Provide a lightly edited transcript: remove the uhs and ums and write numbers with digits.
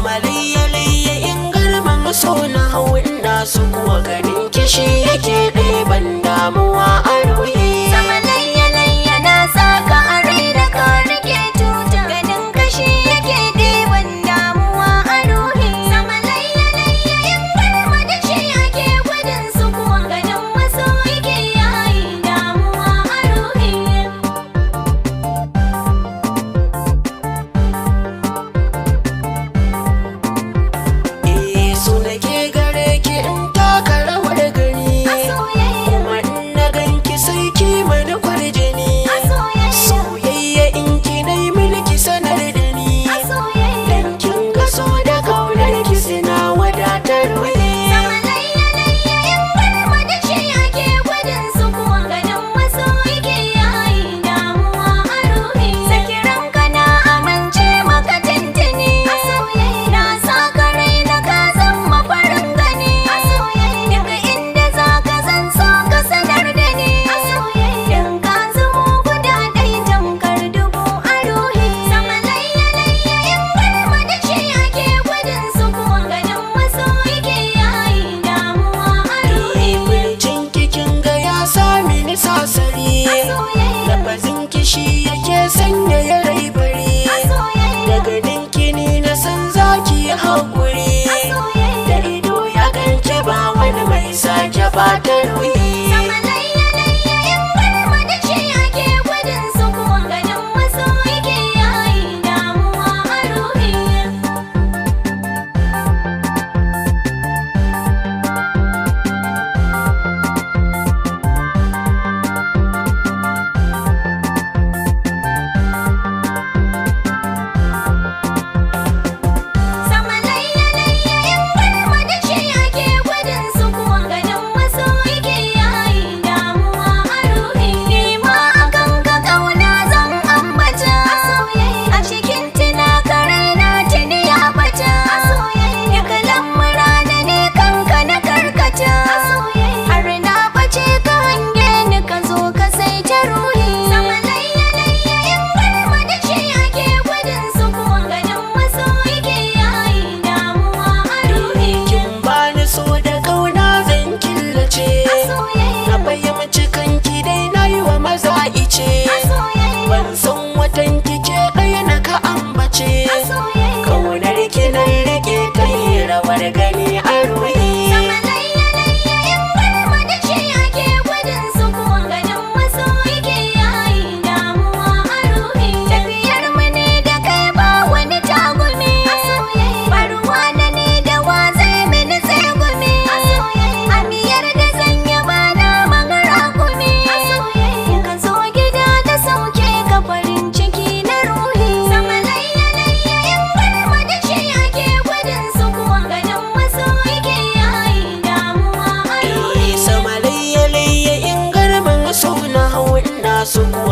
sama laiye in garman so na hau ina su kuwa ganin kishi yake ɗeban damuwa a ruhi. Sama laiye na saka a rai da ka rike tuta ganin kashi yake ɗeban damuwa a ruhi. Sama laiye in garma da shi ake gudun su kuwa ganin wasu yake yayi damuwa a ruhi. So nake gare ki in taka rawar gani, kuma in na ganki sai ki mana kwarjini. Soyayya in ki nai mulki sanar da ni, dan kin ga so da kaunar ki suna wadatar wani. Sama laiye in garma da shi ake gudun su kuwa ganin wasu yake yayi damuwa a ruhi. Sakiranka na amince maka tintini, na saka rai na ka zama farin gani. Daga inda za ka zan so ka sanar da ni, in ka zamo guda ɗai tamkar dubu a ruhi. Sama laiye in garma da shi ake gudun su kuwa ganin wasu yake yayi damuwa a ruhi. Furcin kikin ga ya sami ni sasari, lafazin kishi yake sanya ya rai bari. Daga ninki ni na san zaki haƙuri, da ido ya ganke ba wani mai sake bata ruhi. Sama laiye in garma da shi ake gudun su kuwa ganin wasu yake yayi damuwa a ruhi. Sama laiye in garma da shi ake gudun su kuwa ganin wasu yake yayi damuwa a ruhi. Ni ma akan ka kauna zan ambata, a cikin tunaka raina tuni ya bata. Duka lamura da ne kanka na karkata, har na bace ka hange ni ka zo ka sai ta ruhi. Sama laiye in garma da shi ake gudun su kuwa ganin wasu yake yayi damuwa a ruhi. Kin bani so da kauna zan killace, na fahimci kanki dai na yi wa maza ice. Ban san watan kike ɗaya na ka ambace, kaunar ki nan rike kai rawar gani a ruhi. Sama laiye in garma da shi ake gudun su kuwa ganin wasu yake yayi damuwa a ruhi. Tafiyar mu ne da kai ba wani tagumi, baruwa da ni da wa zai mini tsegumi. Amiyar da zan yi ba na magara gumi, ka zo gida da sauke ka farin ciki na ruhi. Sama laiye in garma da shi ake gudun su kuwa ganin wasu yake yayi damuwa a ruhi. Sama laiye in garman so na hau ina su kuwa